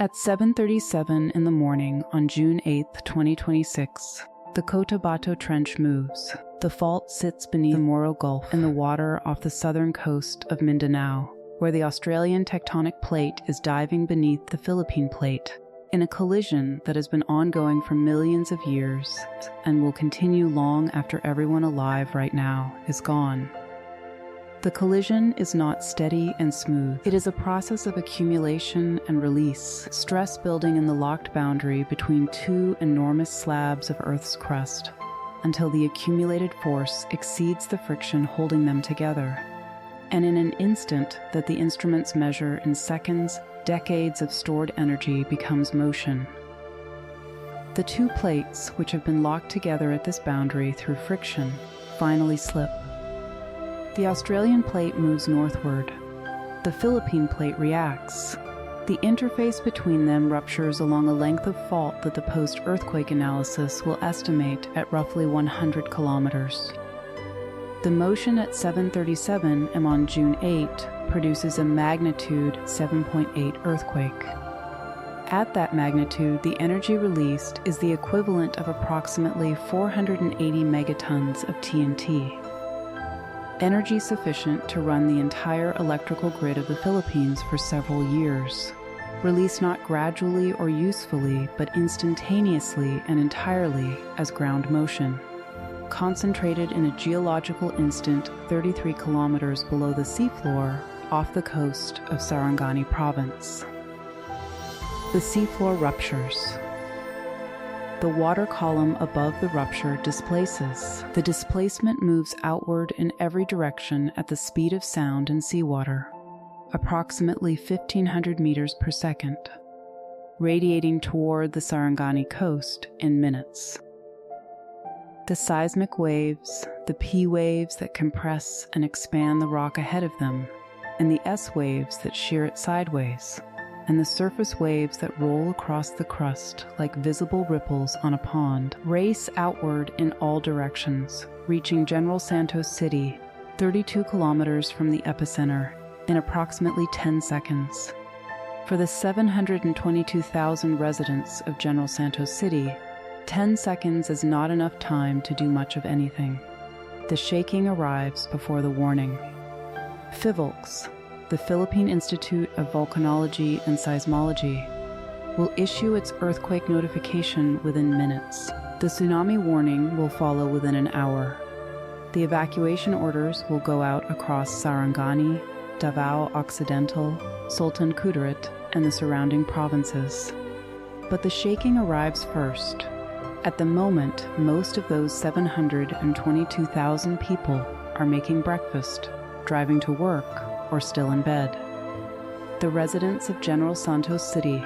At 7:37 in the morning on June 8, 2026, the Cotabato Trench moves. The fault sits beneath the Moro Gulf in the water off the southern coast of Mindanao, where the Australian tectonic plate is diving beneath the Philippine plate, in a collision that has been ongoing for millions of years and will continue long after everyone alive right now is gone. The collision is not steady and smooth. It is a process of accumulation and release, stress building in the locked boundary between two enormous slabs of Earth's crust, until the accumulated force exceeds the friction holding them together. And in an instant that the instruments measure in seconds, decades of stored energy becomes motion. The two plates, which have been locked together at this boundary through friction, finally slip. The Australian plate moves northward. The Philippine plate reacts. The interface between them ruptures along a length of fault that the post-earthquake analysis will estimate at roughly 100 kilometers. The motion at 7:37 am on June 8 produces a magnitude 7.8 earthquake. At that magnitude, the energy released is the equivalent of approximately 480 megatons of TNT. Energy sufficient to run the entire electrical grid of the Philippines for several years, released not gradually or usefully, but instantaneously and entirely as ground motion, concentrated in a geological instant 33 kilometers below the seafloor off the coast of Sarangani province. The seafloor ruptures. The water column above the rupture displaces. The displacement moves outward in every direction at the speed of sound in seawater, approximately 1,500 meters per second, radiating toward the Sarangani coast in minutes. The seismic waves, the P waves that compress and expand the rock ahead of them, and the S waves that shear it sideways, and the surface waves that roll across the crust like visible ripples on a pond, race outward in all directions, reaching General Santos City, 32 kilometers from the epicenter, in approximately 10 seconds. For the 722,000 residents of General Santos City, 10 seconds is not enough time to do much of anything. The shaking arrives before the warning. PHIVOLCS, the Philippine Institute of Volcanology and Seismology, will issue its earthquake notification within minutes. The tsunami warning will follow within an hour. The evacuation orders will go out across Sarangani, Davao Occidental, Sultan Kudarat, and the surrounding provinces. But the shaking arrives first. At the moment, most of those 722,000 people are making breakfast, driving to work, or still in bed. The residents of General Santos City,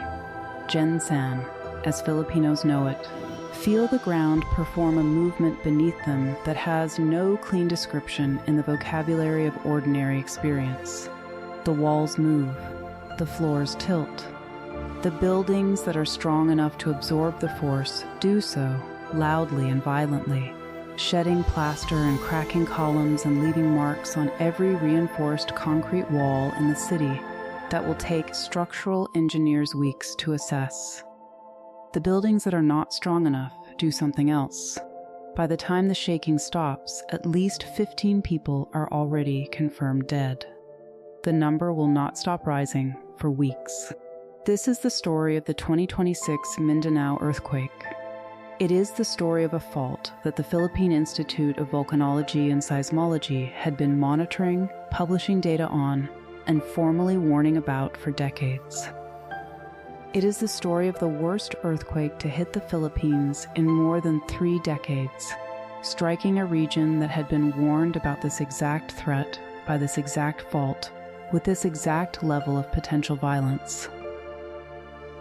Gen San, as Filipinos know it, feel the ground perform a movement beneath them that has no clean description in the vocabulary of ordinary experience. The walls move, the floors tilt. The buildings that are strong enough to absorb the force do so, loudly and violently, shedding plaster and cracking columns and leaving marks on every reinforced concrete wall in the city that will take structural engineers weeks to assess. The buildings that are not strong enough do something else. By the time the shaking stops, at least 15 people are already confirmed dead. The number will not stop rising for weeks. This is the story of the 2026 Mindanao earthquake. It is the story of a fault that the Philippine Institute of Volcanology and Seismology had been monitoring, publishing data on, and formally warning about for decades. It is the story of the worst earthquake to hit the Philippines in more than 3 decades, striking a region that had been warned about this exact threat by this exact fault with this exact level of potential violence.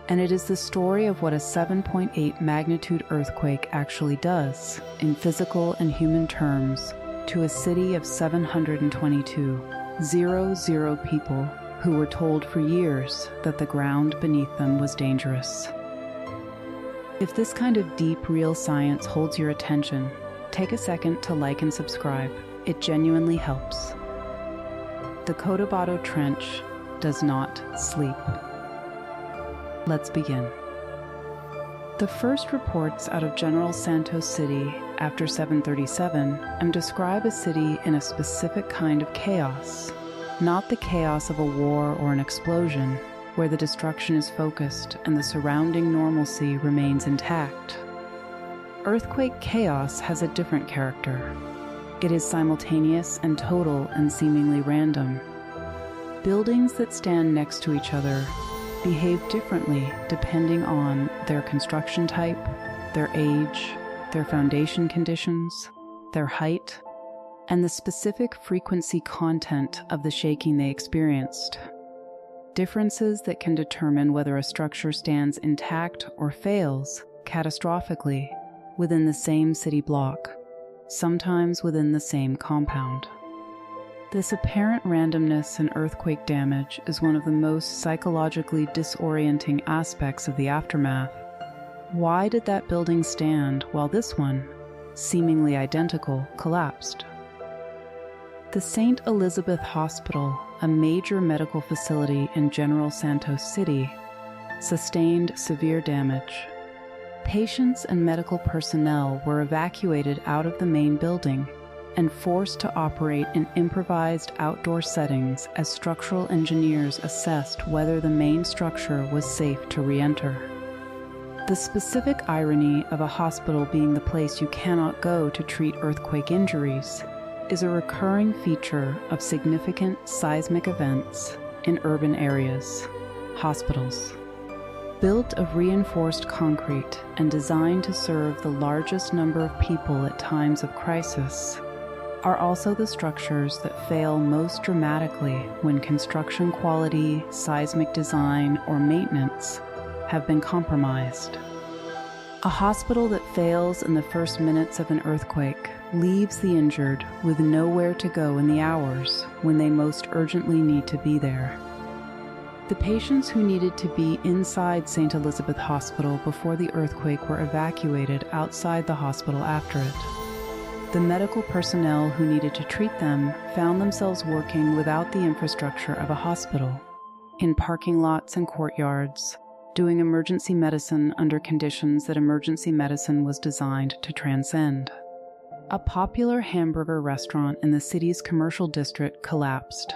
And it is the story of what a 7.8 magnitude earthquake actually does, in physical and human terms, to a city of 722,000 people who were told for years that the ground beneath them was dangerous. If this kind of deep, real science holds your attention, take a second to like and subscribe. It genuinely helps. The Cotabato Trench does not sleep. Let's begin. The first reports out of General Santos City after 737 describe a city in a specific kind of chaos, not the chaos of a war or an explosion, where the destruction is focused and the surrounding normalcy remains intact. Earthquake chaos has a different character. It is simultaneous and total and seemingly random. Buildings that stand next to each other behave differently depending on their construction type, their age, their foundation conditions, their height, and the specific frequency content of the shaking they experienced. Differences that can determine whether a structure stands intact or fails catastrophically within the same city block, sometimes within the same compound. This apparent randomness in earthquake damage is one of the most psychologically disorienting aspects of the aftermath. Why did that building stand while this one, seemingly identical, collapsed? The St. Elizabeth Hospital, a major medical facility in General Santos City, sustained severe damage. Patients and medical personnel were evacuated out of the main building and forced to operate in improvised outdoor settings as structural engineers assessed whether the main structure was safe to re-enter. The specific irony of a hospital being the place you cannot go to treat earthquake injuries is a recurring feature of significant seismic events in urban areas, hospitals. Built of reinforced concrete and designed to serve the largest number of people at times of crisis, are also the structures that fail most dramatically when construction quality, seismic design, or maintenance have been compromised. A hospital that fails in the first minutes of an earthquake leaves the injured with nowhere to go in the hours when they most urgently need to be there. The patients who needed to be inside St. Elizabeth Hospital before the earthquake were evacuated outside the hospital after it. The medical personnel who needed to treat them found themselves working without the infrastructure of a hospital, in parking lots and courtyards, doing emergency medicine under conditions that emergency medicine was designed to transcend. A popular hamburger restaurant in the city's commercial district collapsed.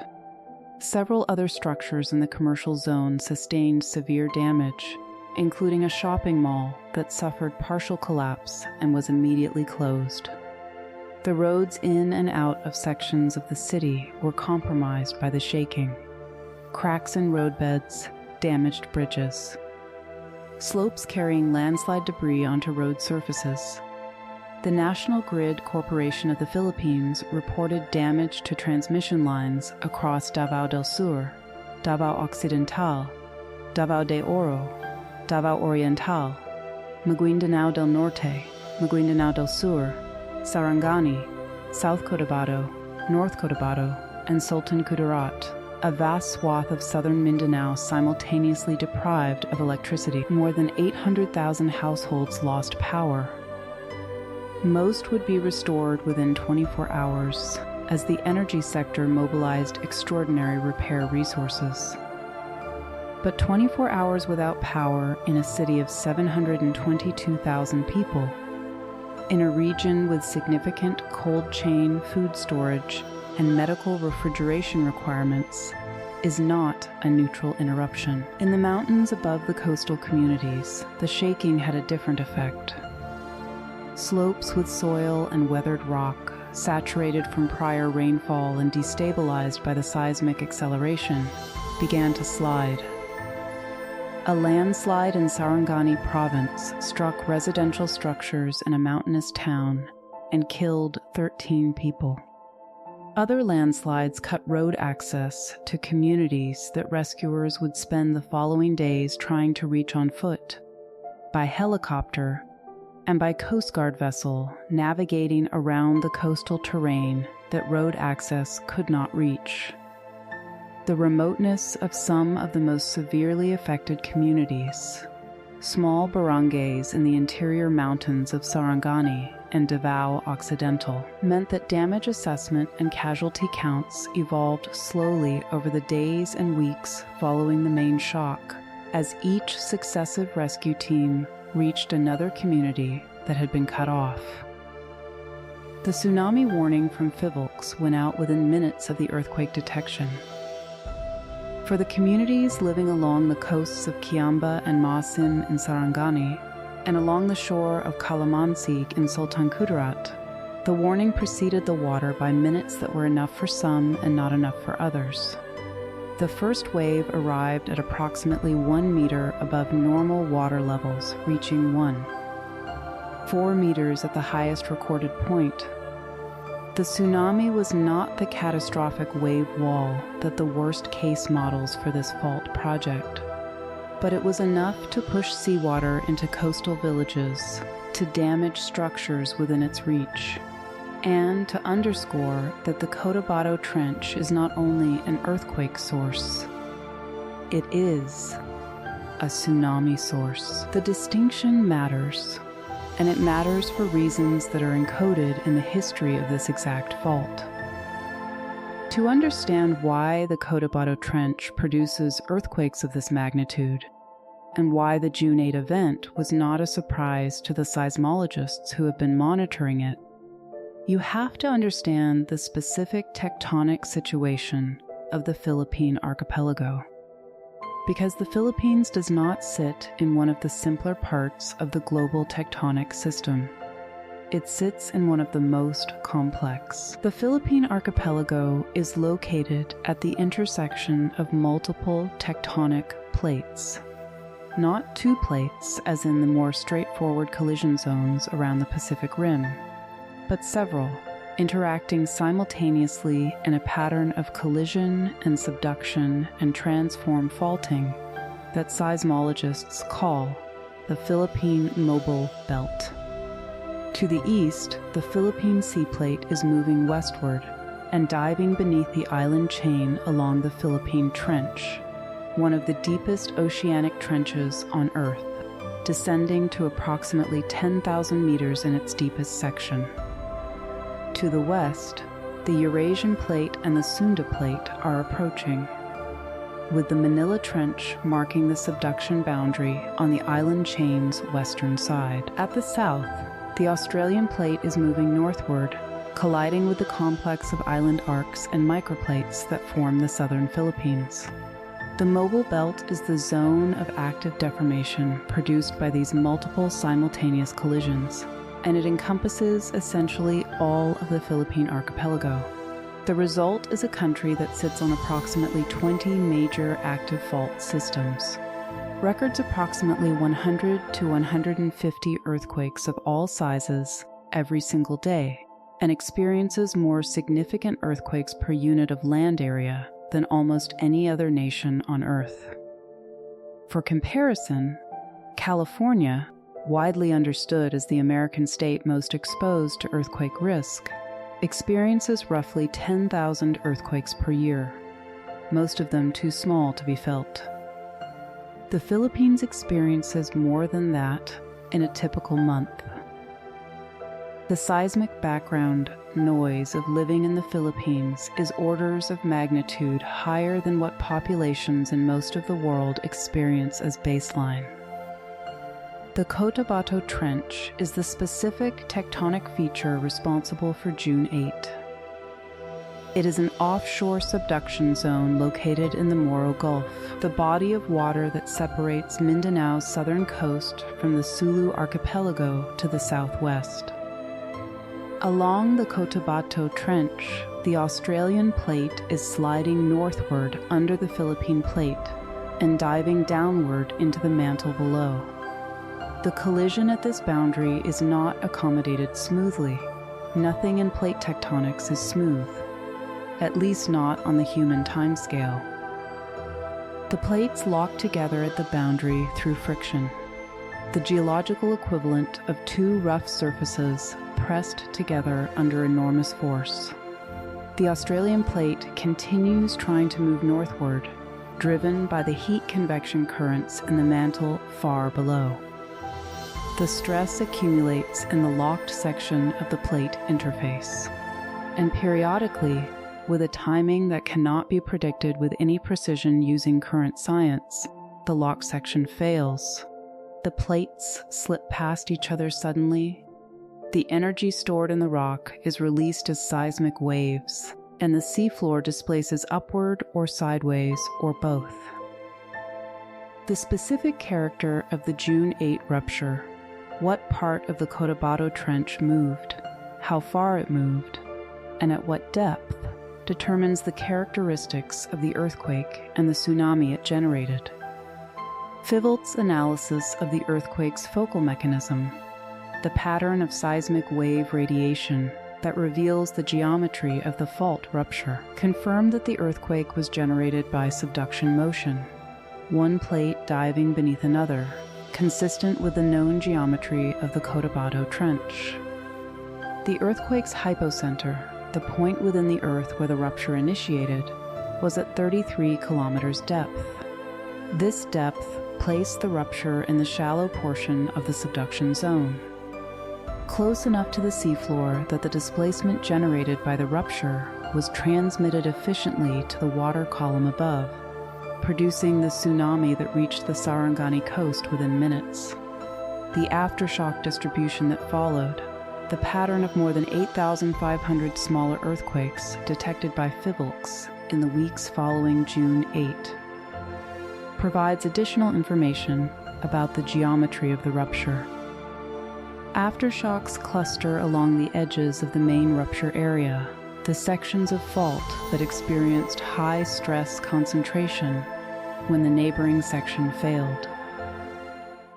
Several other structures in the commercial zone sustained severe damage, including a shopping mall that suffered partial collapse and was immediately closed. The roads in and out of sections of the city were compromised by the shaking. Cracks in roadbeds, damaged bridges. Slopes carrying landslide debris onto road surfaces. The National Grid Corporation of the Philippines reported damage to transmission lines across Davao del Sur, Davao Occidental, Davao de Oro, Davao Oriental, Maguindanao del Norte, Maguindanao del Sur, Sarangani, South Cotabato, North Cotabato, and Sultan Kudarat, a vast swath of southern Mindanao simultaneously deprived of electricity. More than 800,000 households lost power. Most would be restored within 24 hours, as the energy sector mobilized extraordinary repair resources. But 24 hours without power in a city of 722,000 people, in a region with significant cold chain food storage and medical refrigeration requirements, is not a neutral interruption. In the mountains above the coastal communities, the shaking had a different effect. Slopes with soil and weathered rock, saturated from prior rainfall and destabilized by the seismic acceleration, began to slide. A landslide in Sarangani province struck residential structures in a mountainous town and killed 13 people. Other landslides cut road access to communities that rescuers would spend the following days trying to reach on foot, by helicopter, and by Coast Guard vessel navigating around the coastal terrain that road access could not reach. The remoteness of some of the most severely affected communities, small barangays in the interior mountains of Sarangani and Davao Occidental, meant that damage assessment and casualty counts evolved slowly over the days and weeks following the main shock, as each successive rescue team reached another community that had been cut off. The tsunami warning from Fivolks went out within minutes of the earthquake detection. For the communities living along the coasts of Kiamba and Maasin in Sarangani, and along the shore of Kalamansig in Sultan Kudarat, the warning preceded the water by minutes that were enough for some and not enough for others. The first wave arrived at approximately 1 meter above normal water levels, reaching 4 meters at the highest recorded point. The tsunami was not the catastrophic wave wall that the worst-case models for this fault project, but it was enough to push seawater into coastal villages, to damage structures within its reach, and to underscore that the Cotabato Trench is not only an earthquake source, it is a tsunami source. The distinction matters, and it matters for reasons that are encoded in the history of this exact fault. To understand why the Cotabato Trench produces earthquakes of this magnitude, and why the June 8 event was not a surprise to the seismologists who have been monitoring it, you have to understand the specific tectonic situation of the Philippine archipelago. Because the Philippines does not sit in one of the simpler parts of the global tectonic system. It sits in one of the most complex. The Philippine archipelago is located at the intersection of multiple tectonic plates. Not two plates, as in the more straightforward collision zones around the Pacific Rim, but several, interacting simultaneously in a pattern of collision and subduction and transform faulting that seismologists call the Philippine Mobile Belt. To the east, the Philippine Sea Plate is moving westward and diving beneath the island chain along the Philippine Trench, one of the deepest oceanic trenches on Earth, descending to approximately 10,000 meters in its deepest section. To the west, the Eurasian Plate and the Sunda Plate are approaching, with the Manila Trench marking the subduction boundary on the island chain's western side. At the south, the Australian Plate is moving northward, colliding with the complex of island arcs and microplates that form the southern Philippines. The mobile belt is the zone of active deformation produced by these multiple simultaneous collisions, and it encompasses essentially all of the Philippine archipelago. The result is a country that sits on approximately 20 major active fault systems, records approximately 100 to 150 earthquakes of all sizes every single day, and experiences more significant earthquakes per unit of land area than almost any other nation on Earth. For comparison, California, widely understood as the American state most exposed to earthquake risk, experiences roughly 10,000 earthquakes per year, most of them too small to be felt. The Philippines experiences more than that in a typical month. The seismic background noise of living in the Philippines is orders of magnitude higher than what populations in most of the world experience as baseline. The Cotabato Trench is the specific tectonic feature responsible for June 8. It is an offshore subduction zone located in the Moro Gulf, the body of water that separates Mindanao's southern coast from the Sulu archipelago to the southwest. Along the Cotabato Trench, the Australian Plate is sliding northward under the Philippine Plate and diving downward into the mantle below. The collision at this boundary is not accommodated smoothly. Nothing in plate tectonics is smooth, at least not on the human timescale. The plates lock together at the boundary through friction, the geological equivalent of two rough surfaces pressed together under enormous force. The Australian Plate continues trying to move northward, driven by the heat convection currents in the mantle far below. The stress accumulates in the locked section of the plate interface, and periodically, with a timing that cannot be predicted with any precision using current science, the lock section fails. The plates slip past each other suddenly. The energy stored in the rock is released as seismic waves, and the seafloor displaces upward or sideways or both. The specific character of the June 8 rupture, what part of the Cotabato Trench moved, how far it moved, and at what depth, determines the characteristics of the earthquake and the tsunami it generated. Fivelt's analysis of the earthquake's focal mechanism, the pattern of seismic wave radiation that reveals the geometry of the fault rupture, confirmed that the earthquake was generated by subduction motion, one plate diving beneath another, consistent with the known geometry of the Cotabato Trench. The earthquake's hypocenter, the point within the earth where the rupture initiated, was at 33 kilometers depth. This depth placed the rupture in the shallow portion of the subduction zone, close enough to the seafloor that the displacement generated by the rupture was transmitted efficiently to the water column above, producing the tsunami that reached the Sarangani coast within minutes. The aftershock distribution that followed, the pattern of more than 8,500 smaller earthquakes detected by Fivelts in the weeks following June 8, provides additional information about the geometry of the rupture. Aftershocks cluster along the edges of the main rupture area, the sections of fault that experienced high stress concentration when the neighboring section failed.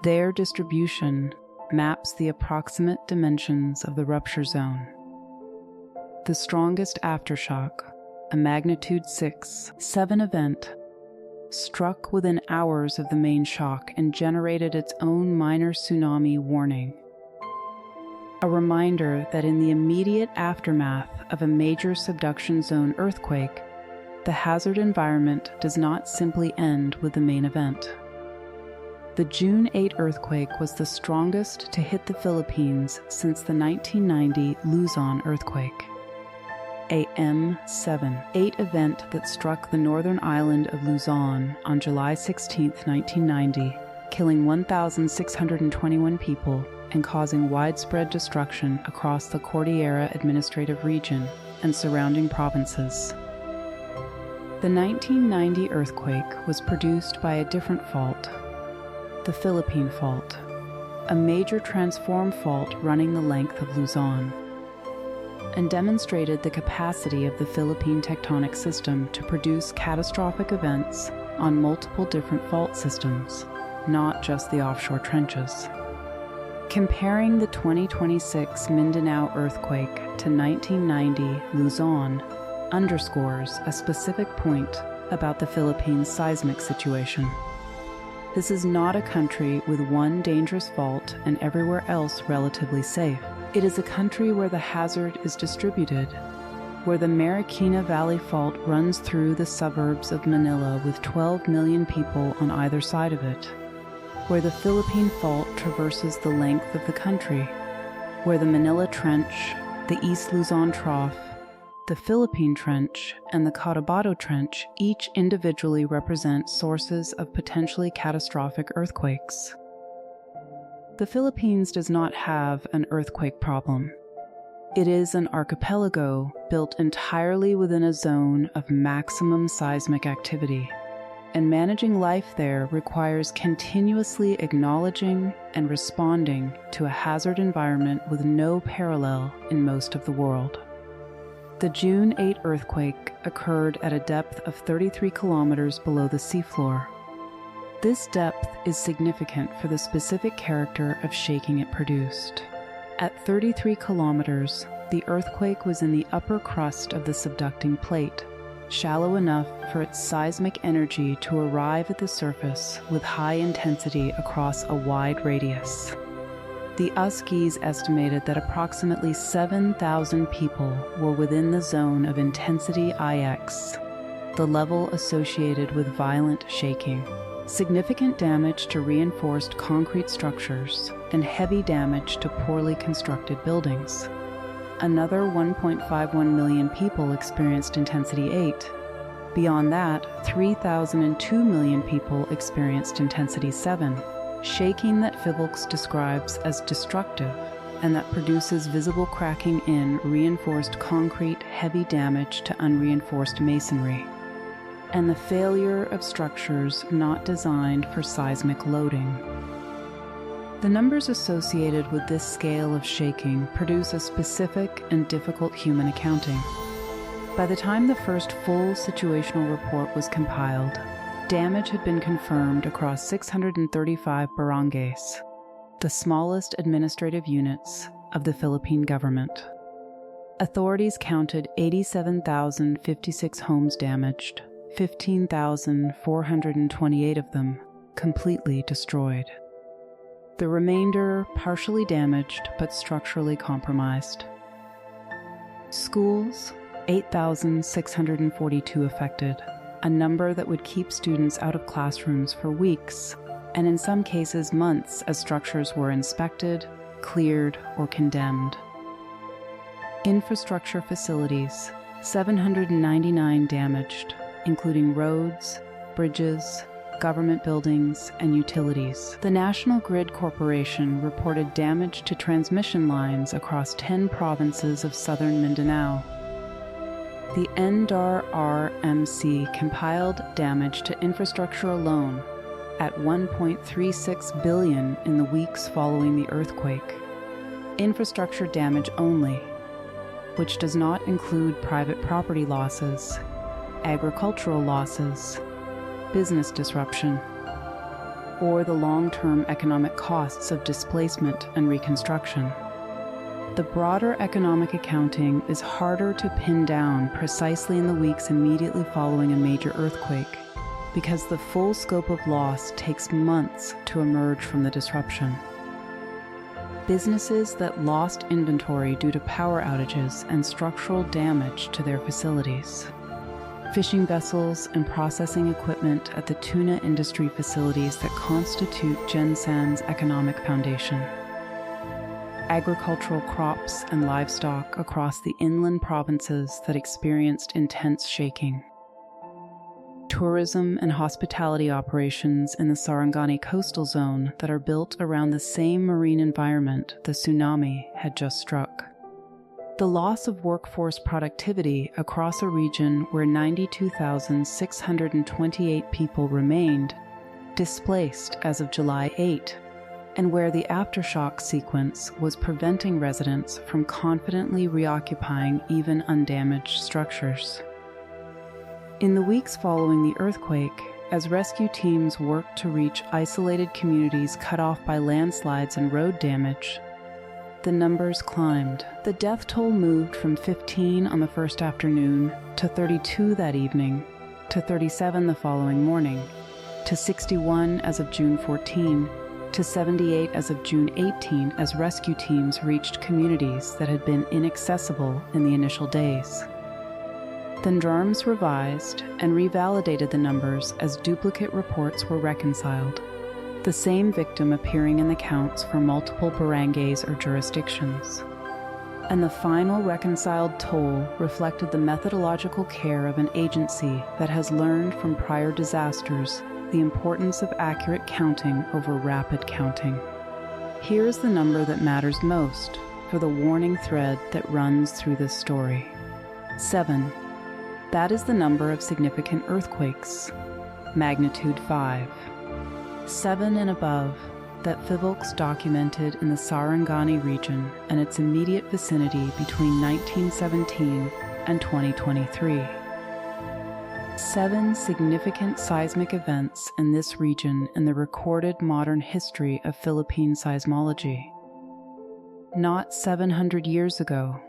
Their distribution maps the approximate dimensions of the rupture zone. The strongest aftershock, a magnitude 6.7 event, struck within hours of the main shock and generated its own minor tsunami warning. A reminder that in the immediate aftermath of a major subduction zone earthquake, the hazard environment does not simply end with the main event. The June 8 earthquake was the strongest to hit the Philippines since the 1990 Luzon earthquake, a M7.8 event that struck the northern island of Luzon on July 16, 1990, killing 1,621 people and causing widespread destruction across the Cordillera Administrative Region and surrounding provinces. The 1990 earthquake was produced by a different fault, the Philippine Fault, a major transform fault running the length of Luzon, and demonstrated the capacity of the Philippine tectonic system to produce catastrophic events on multiple different fault systems, not just the offshore trenches. Comparing the 2026 Mindanao earthquake to 1990 Luzon underscores a specific point about the Philippines' seismic situation. This is not a country with one dangerous fault and everywhere else relatively safe. It is a country where the hazard is distributed, where the Marikina Valley Fault runs through the suburbs of Manila with 12 million people on either side of it, where the Philippine Fault traverses the length of the country, where the Manila Trench, the East Luzon Trough, the Philippine Trench, and the Cotabato Trench each individually represent sources of potentially catastrophic earthquakes. The Philippines does not have an earthquake problem. It is an archipelago built entirely within a zone of maximum seismic activity, and managing life there requires continuously acknowledging and responding to a hazard environment with no parallel in most of the world. The June 8 earthquake occurred at a depth of 33 kilometers below the seafloor. This depth is significant for the specific character of shaking it produced. At 33 kilometers, the earthquake was in the upper crust of the subducting plate, shallow enough for its seismic energy to arrive at the surface with high intensity across a wide radius. The USGs estimated that approximately 7,000 people were within the zone of intensity IX, the level associated with violent shaking. Significant damage to reinforced concrete structures and heavy damage to poorly constructed buildings. Another 1.51 million people experienced intensity 8, Beyond that, 3,002 million people experienced intensity 7, shaking that Phivolks describes as destructive and that produces visible cracking in reinforced concrete, heavy damage to unreinforced masonry, and the failure of structures not designed for seismic loading. The numbers associated with this scale of shaking produce a specific and difficult human accounting. By the time the first full situational report was compiled, damage had been confirmed across 635 barangays, the smallest administrative units of the Philippine government. Authorities counted 87,056 homes damaged, 15,428 of them completely destroyed. The remainder partially damaged but structurally compromised. Schools, 8,642 affected, a number that would keep students out of classrooms for weeks, and in some cases months as structures were inspected, cleared, or condemned. Infrastructure facilities, 799 damaged, including roads, bridges, government buildings, and utilities. The National Grid Corporation reported damage to transmission lines across 10 provinces of southern Mindanao. The NDAR-RMC compiled damage to infrastructure alone at $1.36 billion in the weeks following the earthquake. Infrastructure damage only, which does not include private property losses, agricultural losses, business disruption, or the long-term economic costs of displacement and reconstruction. The broader economic accounting is harder to pin down precisely in the weeks immediately following a major earthquake, because the full scope of loss takes months to emerge from the disruption. Businesses that lost inventory due to power outages and structural damage to their facilities. Fishing vessels and processing equipment at the tuna industry facilities that constitute Gensan's economic foundation. Agricultural crops and livestock across the inland provinces that experienced intense shaking. Tourism and hospitality operations in the Sarangani coastal zone that are built around the same marine environment the tsunami had just struck. The loss of workforce productivity across a region where 92,628 people remained displaced as of July 8, and where the aftershock sequence was preventing residents from confidently reoccupying even undamaged structures. In the weeks following the earthquake, as rescue teams worked to reach isolated communities cut off by landslides and road damage, the numbers climbed. The death toll moved from 15 on the first afternoon to 32 that evening, to 37 the following morning, to 61 as of June 14, to 78 as of June 18 as rescue teams reached communities that had been inaccessible in the initial days. Then DRARMS revised and revalidated the numbers as duplicate reports were reconciled, the same victim appearing in the counts for multiple barangays or jurisdictions. And the final reconciled toll reflected the methodological care of an agency that has learned from prior disasters the importance of accurate counting over rapid counting. Here is the number that matters most for the warning thread that runs through this story. 7. That is the number of significant earthquakes, magnitude 5. 7 and above, that Phivolks documented in the Sarangani region and its immediate vicinity between 1917 and 2023. 7 significant seismic events in this region in the recorded modern history of Philippine seismology. Not 700 years ago,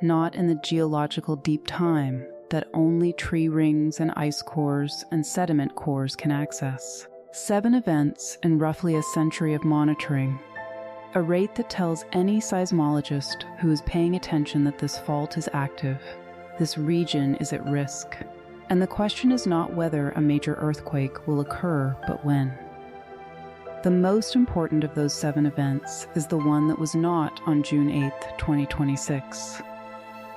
not in the geological deep time that only tree rings and ice cores and sediment cores can access. 7 events in roughly a century of monitoring, a rate that tells any seismologist who is paying attention that this fault is active, this region is at risk. And the question is not whether a major earthquake will occur, but when. The most important of those 7 events is the one that was not on June 8, 2026.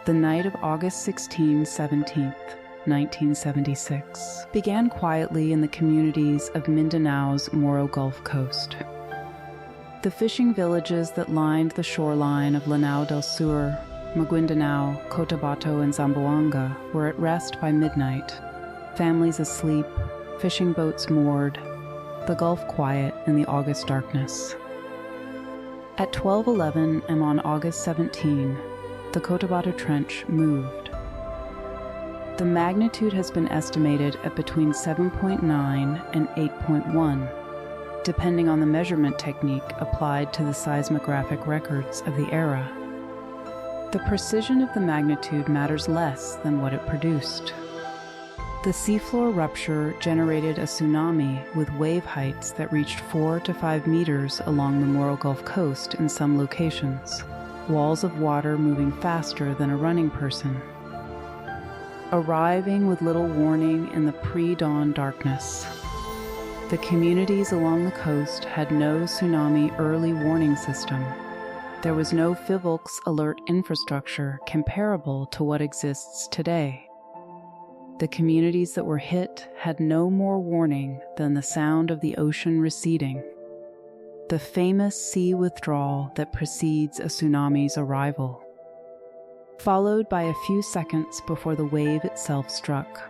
The night of August 16, 17th, 1976, began quietly in the communities of Mindanao's Moro Gulf coast. The fishing villages that lined the shoreline of Lanao del Sur, Maguindanao, Cotabato, and Zamboanga were at rest by midnight, families asleep, fishing boats moored, the Gulf quiet in the August darkness. At 12:11 and on August 17, the Cotabato Trench moved. The magnitude has been estimated at between 7.9 and 8.1, depending on the measurement technique applied to the seismographic records of the era. The precision of the magnitude matters less than what it produced. The seafloor rupture generated a tsunami with wave heights that reached 4 to 5 meters along the Moro Gulf coast in some locations, walls of water moving faster than a running person. Arriving with little warning in the pre-dawn darkness, the communities along the coast had no tsunami early warning system. There was no FIVOLCS alert infrastructure comparable to what exists today. The communities that were hit had no more warning than the sound of the ocean receding, the famous sea withdrawal that precedes a tsunami's arrival, followed by a few seconds before the wave itself struck.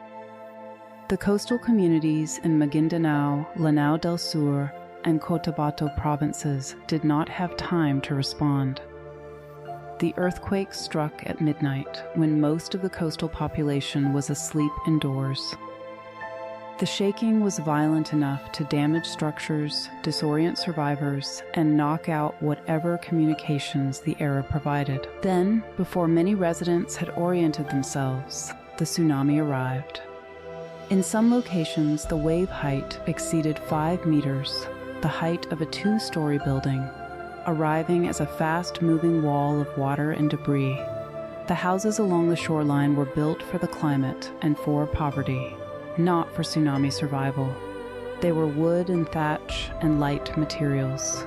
The coastal communities in Maguindanao, Lanao del Sur, and Cotabato provinces did not have time to respond. The earthquake struck at midnight when most of the coastal population was asleep indoors. The shaking was violent enough to damage structures, disorient survivors, and knock out whatever communications the era provided. Then, before many residents had oriented themselves, the tsunami arrived. In some locations, the wave height exceeded 5 meters, the height of a 2-story building, arriving as a fast-moving wall of water and debris. The houses along the shoreline were built for the climate and for poverty, not for tsunami survival. They were wood and thatch and light materials.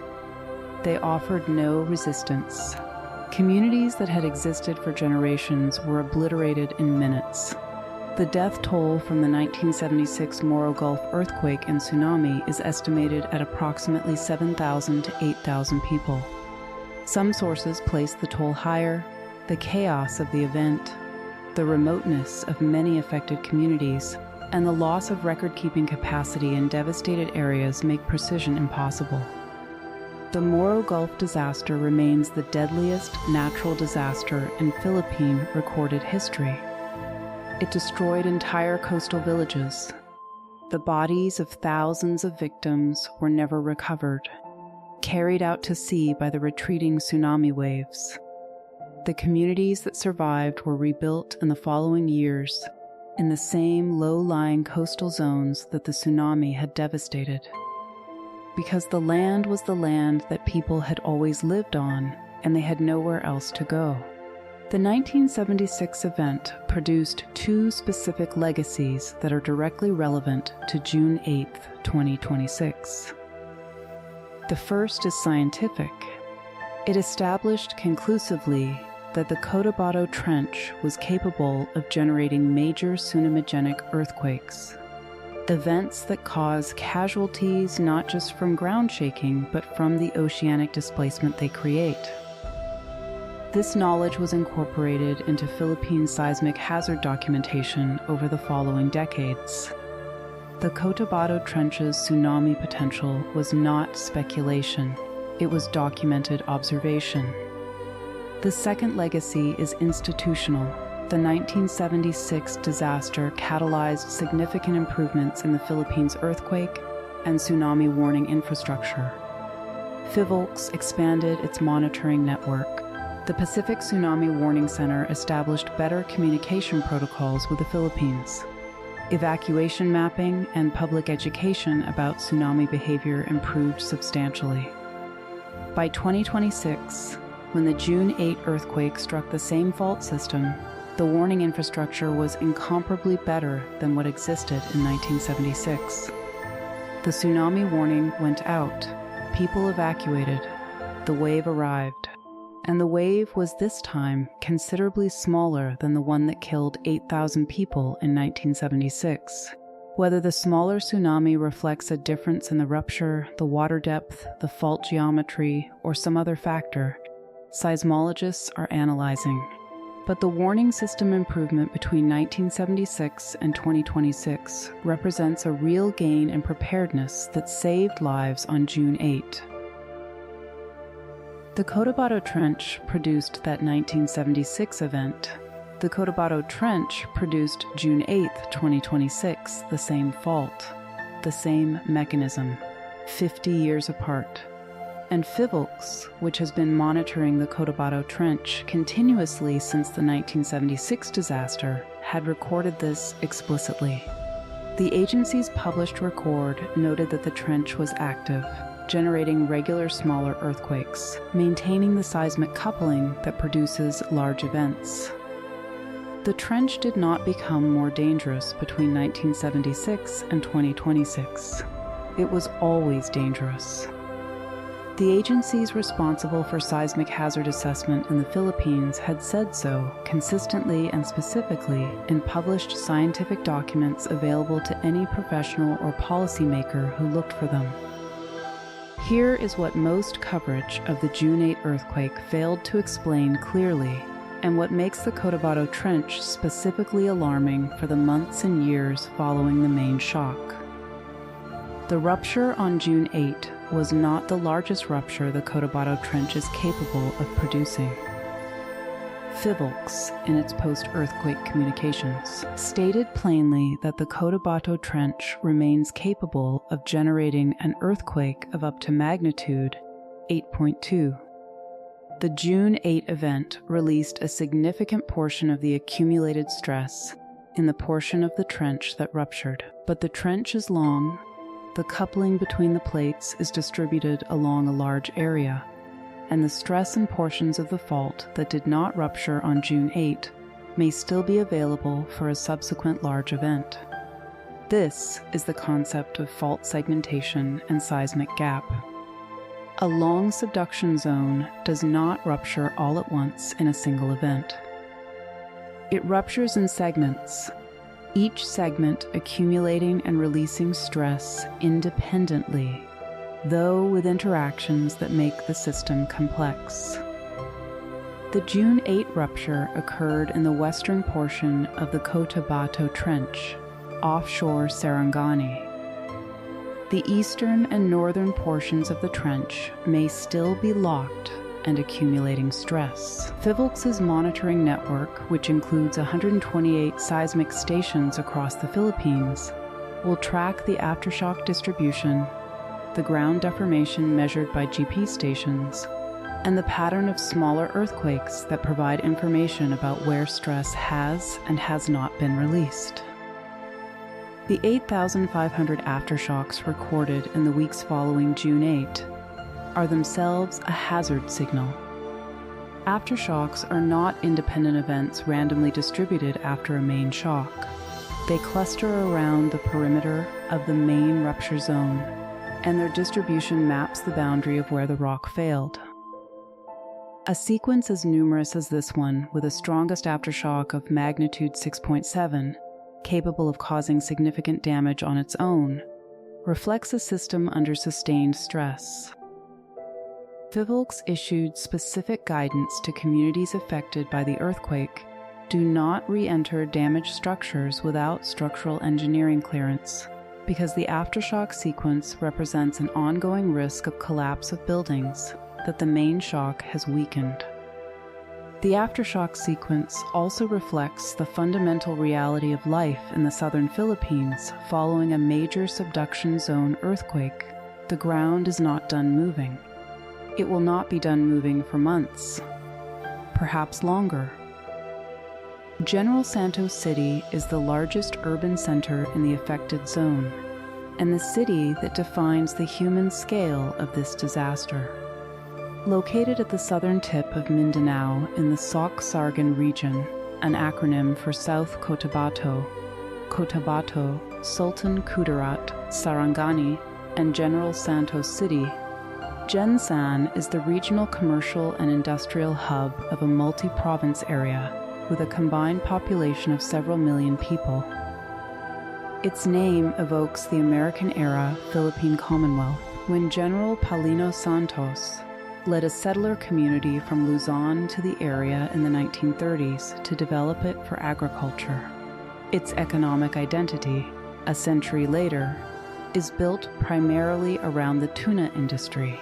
They offered no resistance. Communities that had existed for generations were obliterated in minutes. The death toll from the 1976 Moro Gulf earthquake and tsunami is estimated at approximately 7,000 to 8,000 people. Some sources place the toll higher. The chaos of the event, the remoteness of many affected communities, and the loss of record-keeping capacity in devastated areas make precision impossible. The Moro Gulf disaster remains the deadliest natural disaster in Philippine recorded history. It destroyed entire coastal villages. The bodies of thousands of victims were never recovered, carried out to sea by the retreating tsunami waves. The communities that survived were rebuilt in the following years in the same low-lying coastal zones that the tsunami had devastated. Because the land was the land that people had always lived on, and they had nowhere else to go. The 1976 event produced 2 specific legacies that are directly relevant to June 8, 2026. The first is scientific. It established conclusively that the Cotabato Trench was capable of generating major tsunamigenic earthquakes, events that cause casualties not just from ground shaking, but from the oceanic displacement they create. This knowledge was incorporated into Philippine seismic hazard documentation over the following decades. The Cotabato Trench's tsunami potential was not speculation, it was documented observation. The second legacy is institutional. The 1976 disaster catalyzed significant improvements in the Philippines' earthquake and tsunami warning infrastructure. FIVOLCS expanded its monitoring network. The Pacific Tsunami Warning Center established better communication protocols with the Philippines. Evacuation mapping and public education about tsunami behavior improved substantially. By 2026, when the June 8 earthquake struck the same fault system, the warning infrastructure was incomparably better than what existed in 1976. The tsunami warning went out, people evacuated, the wave arrived, and the wave was this time considerably smaller than the one that killed 8,000 people in 1976. Whether the smaller tsunami reflects a difference in the rupture, the water depth, the fault geometry, or some other factor, seismologists are analyzing. But the warning system improvement between 1976 and 2026 represents a real gain in preparedness that saved lives on June 8. The Cotabato Trench produced that 1976 event. The Cotabato Trench produced June 8, 2026, the same fault, the same mechanism, 50 years apart. And PHYVLCS, which has been monitoring the Cotabato Trench continuously since the 1976 disaster, had recorded this explicitly. The agency's published record noted that the trench was active, generating regular smaller earthquakes, maintaining the seismic coupling that produces large events. The trench did not become more dangerous between 1976 and 2026. It was always dangerous. The agencies responsible for seismic hazard assessment in the Philippines had said so consistently and specifically in published scientific documents available to any professional or policymaker who looked for them. Here is what most coverage of the June 8 earthquake failed to explain clearly, and what makes the Cotabato Trench specifically alarming for the months and years following the main shock. The rupture on June 8 was not the largest rupture the Cotabato Trench is capable of producing. PHYVLCS, in its post-earthquake communications, stated plainly that the Cotabato Trench remains capable of generating an earthquake of up to magnitude 8.2. The June 8 event released a significant portion of the accumulated stress in the portion of the trench that ruptured, but the trench is long. The coupling between the plates is distributed along a large area, and the stress in portions of the fault that did not rupture on June 8 may still be available for a subsequent large event. This is the concept of fault segmentation and seismic gap. A long subduction zone does not rupture all at once in a single event. It ruptures in segments, each segment accumulating and releasing stress independently, though with interactions that make the system complex. The June 8 rupture occurred in the western portion of the Cotabato Trench, offshore Sarangani. The eastern and northern portions of the trench may still be locked and accumulating stress. PHYVLCS's monitoring network, which includes 128 seismic stations across the Philippines, will track the aftershock distribution, the ground deformation measured by GP stations, and the pattern of smaller earthquakes that provide information about where stress has and has not been released. The 8,500 aftershocks recorded in the weeks following June 8 are themselves a hazard signal. Aftershocks are not independent events randomly distributed after a main shock. They cluster around the perimeter of the main rupture zone, and their distribution maps the boundary of where the rock failed. A sequence as numerous as this one, with a strongest aftershock of magnitude 6.7, capable of causing significant damage on its own, reflects a system under sustained stress. PHYVLCS issued specific guidance to communities affected by the earthquake: do not re-enter damaged structures without structural engineering clearance, because the aftershock sequence represents an ongoing risk of collapse of buildings that the main shock has weakened. The aftershock sequence also reflects the fundamental reality of life in the southern Philippines following a major subduction zone earthquake. The ground is not done moving. It will not be done moving for months, perhaps longer. General Santos City is the largest urban center in the affected zone, and the city that defines the human scale of this disaster. Located at the southern tip of Mindanao in the Soc-Sargan region, an acronym for South Cotabato, Cotabato, Sultan Kudarat, Sarangani, and General Santos City, Gensan is the regional commercial and industrial hub of a multi-province area with a combined population of several million people. Its name evokes the American-era Philippine Commonwealth, when General Santos led a settler community from Luzon to the area in the 1930s to develop it for agriculture. Its economic identity, a century later, is built primarily around the tuna industry.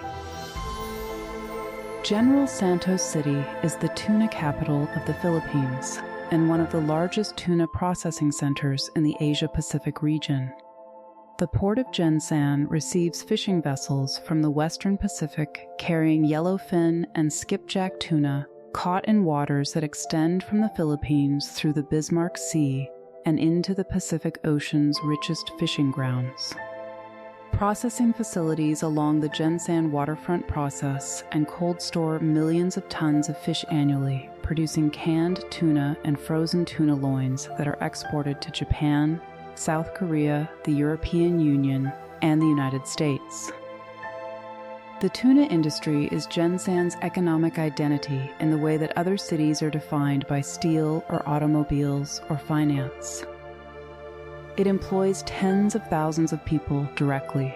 General Santos City is the tuna capital of the Philippines and one of the largest tuna processing centers in the Asia-Pacific region. The port of Gensan receives fishing vessels from the Western Pacific carrying yellowfin and skipjack tuna caught in waters that extend from the Philippines through the Bismarck Sea and into the Pacific Ocean's richest fishing grounds. Processing facilities along the Gensan waterfront process and cold store millions of tons of fish annually, producing canned tuna and frozen tuna loins that are exported to Japan, South Korea, the European Union, and the United States. The tuna industry is Gensan's economic identity in the way that other cities are defined by steel or automobiles or finance. It employs tens of thousands of people directly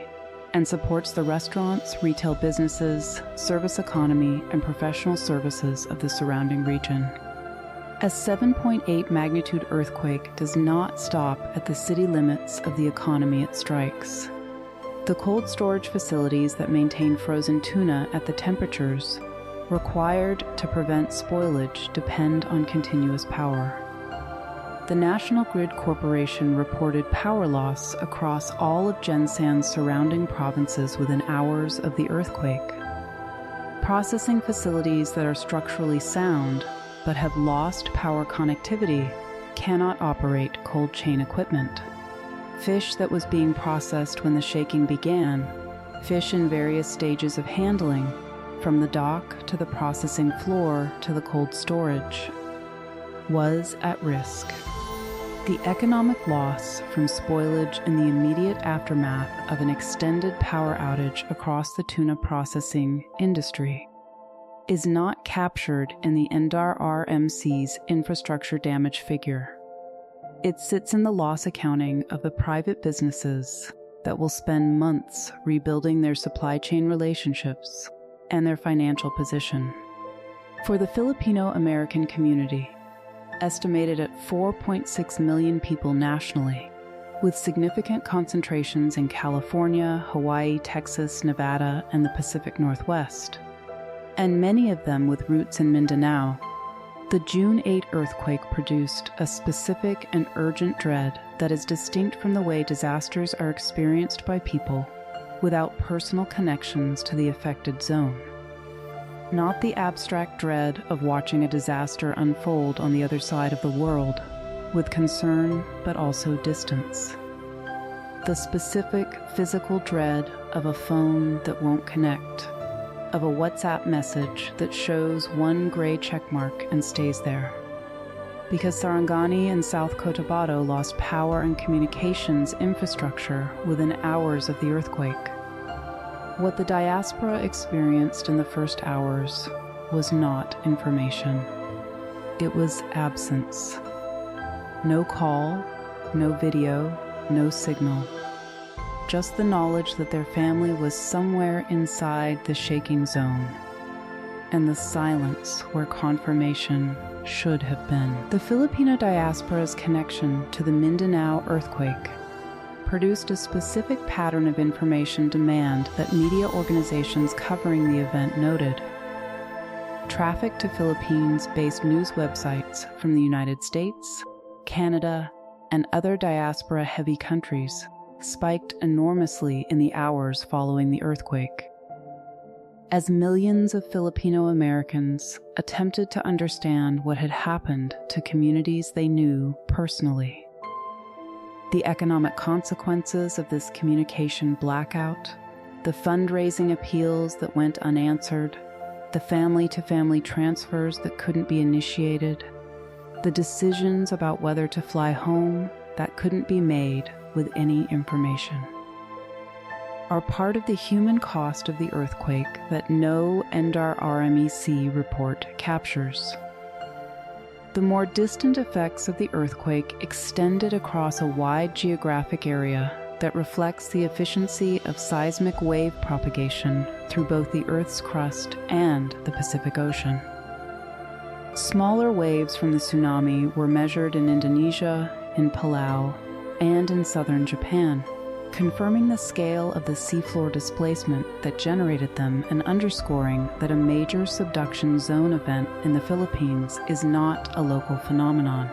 and supports the restaurants, retail businesses, service economy, and professional services of the surrounding region. A 7.8 magnitude earthquake does not stop at the city limits of the economy it strikes. The cold storage facilities that maintain frozen tuna at the temperatures required to prevent spoilage depend on continuous power. The National Grid Corporation reported power loss across all of Gensan's surrounding provinces within hours of the earthquake. Processing facilities that are structurally sound but have lost power connectivity cannot operate cold chain equipment. Fish that was being processed when the shaking began, fish in various stages of handling, from the dock to the processing floor to the cold storage, was at risk. The economic loss from spoilage in the immediate aftermath of an extended power outage across the tuna processing industry is not captured in the NDAR-RMC's infrastructure damage figure. It sits in the loss accounting of the private businesses that will spend months rebuilding their supply chain relationships and their financial position. For the Filipino-American community, estimated at 4.6 million people nationally, with significant concentrations in California, Hawaii, Texas, Nevada, and the Pacific Northwest, and many of them with roots in Mindanao, the June 8 earthquake produced a specific and urgent dread that is distinct from the way disasters are experienced by people without personal connections to the affected zone. Not the abstract dread of watching a disaster unfold on the other side of the world, with concern but also distance. The specific physical dread of a phone that won't connect, of a WhatsApp message that shows one gray checkmark and stays there. Because Sarangani and South Cotabato lost power and communications infrastructure within hours of the earthquake. What the diaspora experienced in the first hours was not information. It was absence. No call, no video, no signal. Just the knowledge that their family was somewhere inside the shaking zone, and the silence where confirmation should have been. The Filipino diaspora's connection to the Mindanao earthquake produced a specific pattern of information demand that media organizations covering the event noted. Traffic to Philippines-based news websites from the United States, Canada, and other diaspora-heavy countries spiked enormously in the hours following the earthquake, as millions of Filipino Americans attempted to understand what had happened to communities they knew personally. The economic consequences of this communication blackout, the fundraising appeals that went unanswered, the family-to-family transfers that couldn't be initiated, the decisions about whether to fly home that couldn't be made with any information. are part of the human cost of the earthquake that no NDAR-RMEC report captures. The more distant effects of the earthquake extended across a wide geographic area that reflects the efficiency of seismic wave propagation through both the Earth's crust and the Pacific Ocean. Smaller waves from the tsunami were measured in Indonesia, in Palau, and in southern Japan, confirming the scale of the seafloor displacement that generated them and underscoring that a major subduction zone event in the Philippines is not a local phenomenon.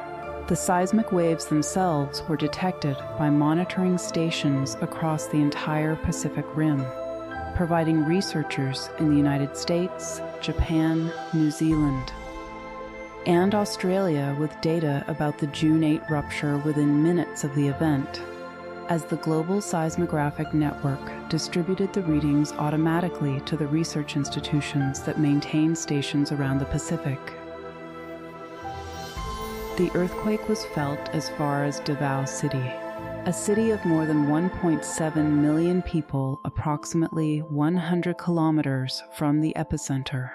The seismic waves themselves were detected by monitoring stations across the entire Pacific Rim, providing researchers in the United States, Japan, New Zealand, and Australia with data about the June 8 rupture within minutes of the event, as the Global Seismographic Network distributed the readings automatically to the research institutions that maintain stations around the Pacific. The earthquake was felt as far as Davao City, a city of more than 1.7 million people approximately 100 kilometers from the epicenter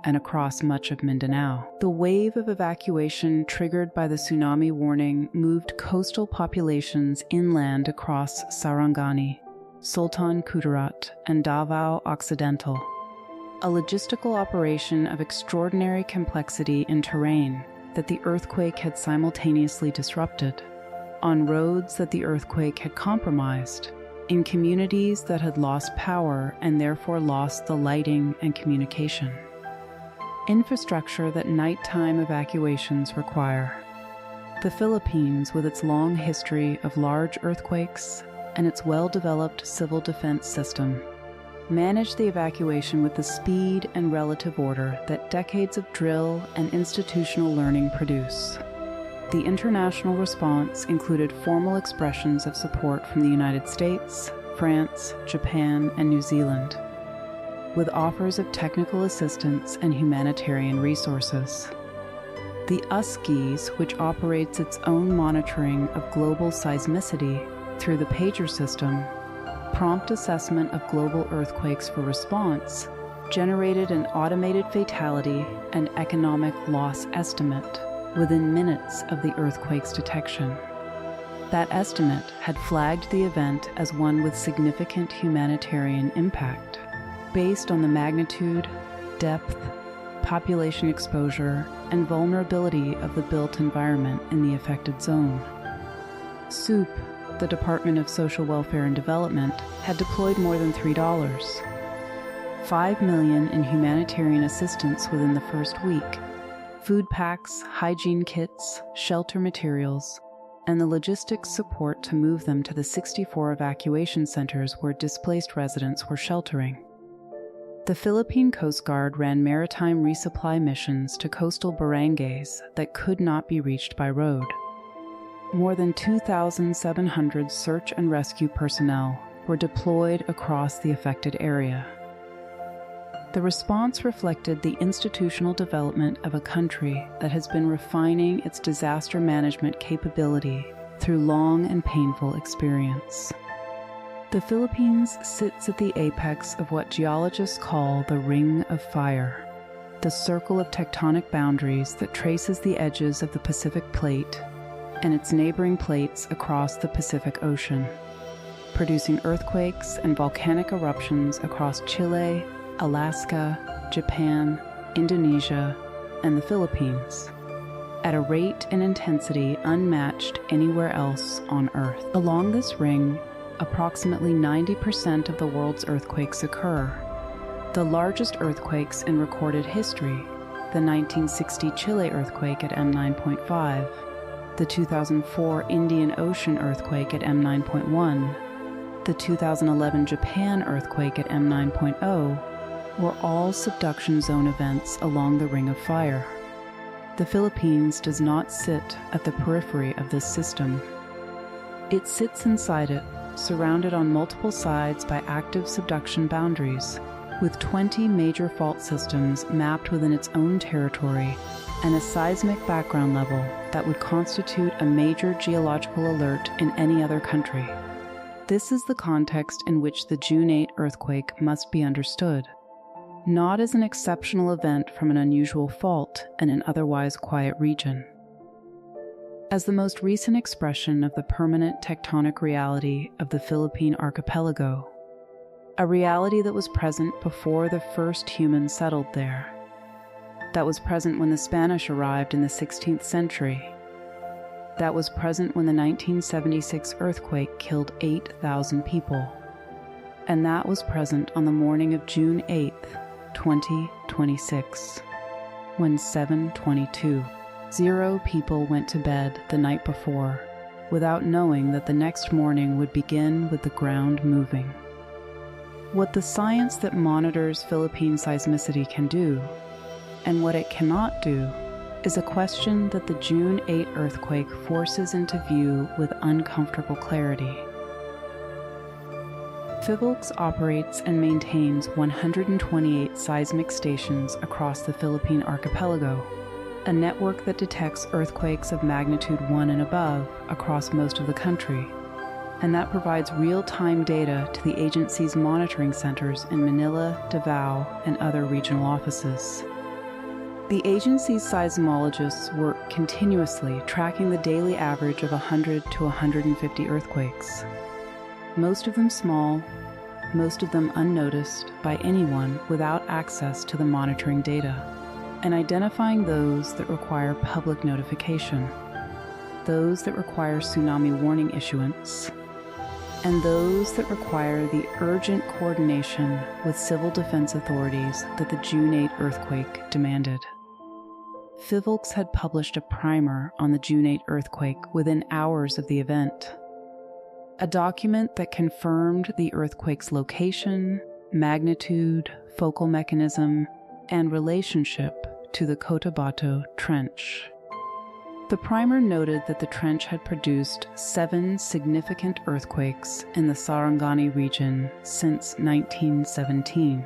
and across much of Mindanao. The wave of evacuation triggered by the tsunami warning moved coastal populations inland across Sarangani, Sultan Kudarat, and Davao Occidental, a logistical operation of extraordinary complexity in terrain that the earthquake had simultaneously disrupted, on roads that the earthquake had compromised, in communities that had lost power and therefore lost the lighting and communication. Infrastructure that nighttime evacuations require. The Philippines, with its long history of large earthquakes and its well-developed civil defense system, managed the evacuation with the speed and relative order that decades of drill and institutional learning produce. The international response included formal expressions of support from the United States, France, Japan, and New Zealand, with offers of technical assistance and humanitarian resources. The USGIS, which operates its own monitoring of global seismicity through the pager system, Prompt Assessment of Global Earthquakes for Response, generated an automated fatality and economic loss estimate within minutes of the earthquake's detection. That estimate had flagged the event as one with significant humanitarian impact, based on the magnitude, depth, population exposure, and vulnerability of the built environment in the affected zone. SOUP, the Department of Social Welfare and Development, had deployed more than $3, $5 million in humanitarian assistance within the first week, food packs, hygiene kits, shelter materials, and the logistics support to move them to the 64 evacuation centers where displaced residents were sheltering. The Philippine Coast Guard ran maritime resupply missions to coastal barangays that could not be reached by road. More than 2,700 search and rescue personnel were deployed across the affected area. The response reflected the institutional development of a country that has been refining its disaster management capability through long and painful experience. The Philippines sits at the apex of what geologists call the Ring of Fire, the circle of tectonic boundaries that traces the edges of the Pacific Plate and its neighboring plates across the Pacific Ocean, producing earthquakes and volcanic eruptions across Chile, Alaska, Japan, Indonesia, and the Philippines, at a rate and intensity unmatched anywhere else on Earth. Along this ring, approximately 90% of the world's earthquakes occur. The largest earthquakes in recorded history, the 1960 Chile earthquake at M9.5, the 2004 Indian Ocean earthquake at M9.1, the 2011 Japan earthquake at M9.0, were all subduction zone events along the Ring of Fire. The Philippines does not sit at the periphery of this system. It sits inside it, surrounded on multiple sides by active subduction boundaries, with 20 major fault systems mapped within its own territory and a seismic background level that would constitute a major geological alert in any other country. This is the context in which the June 8 earthquake must be understood, not as an exceptional event from an unusual fault in an otherwise quiet region. As the most recent expression of the permanent tectonic reality of the Philippine archipelago, a reality that was present before the first humans settled there, that was present when the Spanish arrived in the 16th century, that was present when the 1976 earthquake killed 8,000 people, and that was present on the morning of June 8, 2026, when 7:22, 0 people went to bed the night before without knowing that the next morning would begin with the ground moving. What the science that monitors Philippine seismicity can do, and what it cannot do, is a question that the June 8 earthquake forces into view with uncomfortable clarity. PHIVOLCS operates and maintains 128 seismic stations across the Philippine archipelago, a network that detects earthquakes of magnitude 1 and above across most of the country, and that provides real-time data to the agency's monitoring centers in Manila, Davao, and other regional offices. The agency's seismologists work continuously tracking the daily average of 100 to 150 earthquakes, most of them small, most of them unnoticed by anyone without access to the monitoring data, and identifying those that require public notification, those that require tsunami warning issuance, and those that require the urgent coordination with civil defense authorities that the June 8 earthquake demanded. PHIVOLCS had published a primer on the June 8 earthquake within hours of the event, a document that confirmed the earthquake's location, magnitude, focal mechanism, and relationship to the Cotabato Trench. The primer noted that the trench had produced 7 significant earthquakes in the Sarangani region since 1917.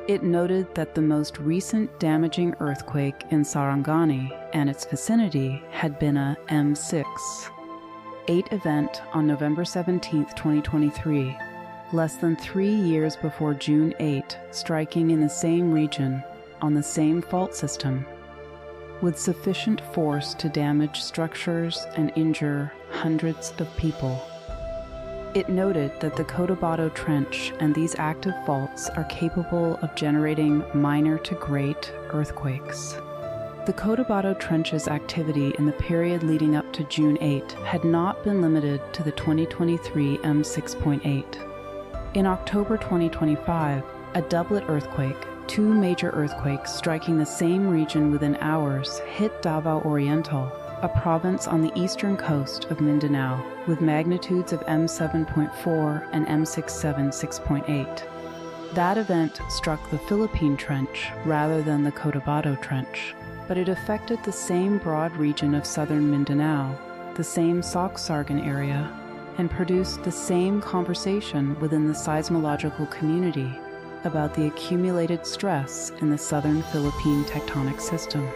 It noted that the most recent damaging earthquake in Sarangani and its vicinity had been a M6.8 event on November 17, 2023, less than 3 years before June 8, striking in the same region on the same fault system, with sufficient force to damage structures and injure hundreds of people. It noted that the Cotabato Trench and these active faults are capable of generating minor to great earthquakes. The Cotabato Trench's activity in the period leading up to June 8 had not been limited to the 2023 M6.8. In October 2025, a doublet earthquake, 2 major earthquakes striking the same region within hours, hit Davao Oriental, a province on the eastern coast of Mindanao, with magnitudes of M7.4 and M6.7 6.8. That event struck the Philippine Trench rather than the Cotabato Trench, but it affected the same broad region of southern Mindanao, the same Soc-Sargon area, and produced the same conversation within the seismological community about the accumulated stress in the southern Philippine tectonic system.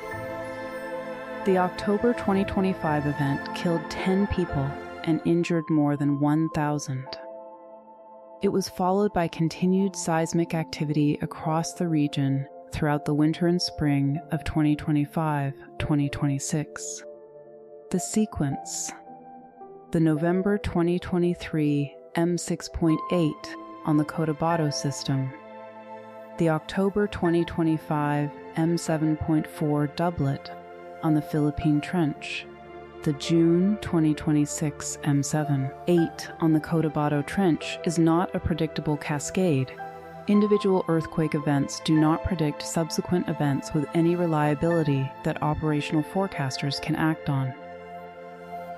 The October 2025 event killed 10 people and injured more than 1,000. It was followed by continued seismic activity across the region throughout the winter and spring of 2025-2026. The sequence: the November 2023 M6.8 on the Cotabato system, the October 2025 M7.4 doublet on the Philippine Trench, the June 2026 M7.8 on the Cotabato Trench is not a predictable cascade. Individual earthquake events do not predict subsequent events with any reliability that operational forecasters can act on.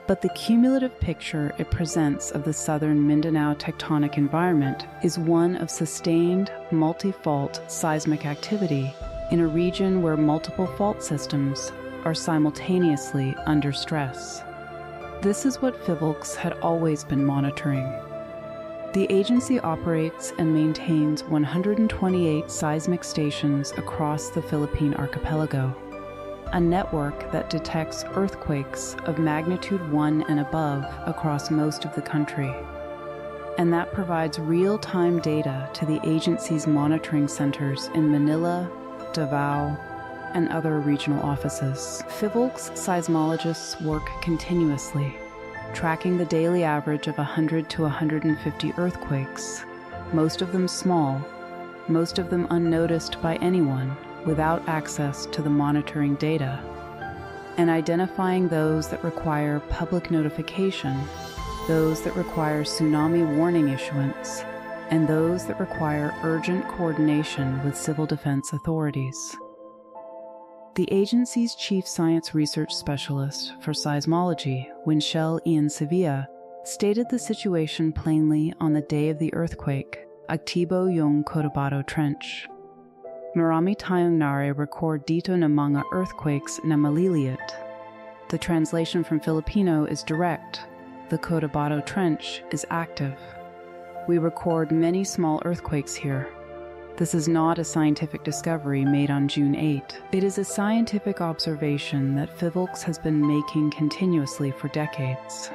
But the cumulative picture it presents of the southern Mindanao tectonic environment is one of sustained, multi-fault seismic activity in a region where multiple fault systems are simultaneously under stress. This is what PHIVOLCS had always been monitoring. The agency operates and maintains 128 seismic stations across the Philippine archipelago, a network that detects earthquakes of magnitude 1 and above across most of the country. and that provides real-time data to the agency's monitoring centers in Manila, Davao, and other regional offices. FIVOLC's seismologists work continuously, tracking the daily average of 100 to 150 earthquakes, most of them small, most of them unnoticed by anyone without access to the monitoring data, and identifying those that require public notification, those that require tsunami warning issuance, and those that require urgent coordination with civil defense authorities. The agency's chief science research specialist for seismology, Winchell Ian Sevilla, stated the situation plainly on the day of the earthquake, Aktibo yung Cotabato Trench. Marami tayong nare-record dito na mga earthquakes na maliliit. The translation from Filipino is direct. The Cotabato Trench is active. We record many small earthquakes here. This is not a scientific discovery made on June 8. It is a scientific observation that FIVOLCS has been making continuously for decades.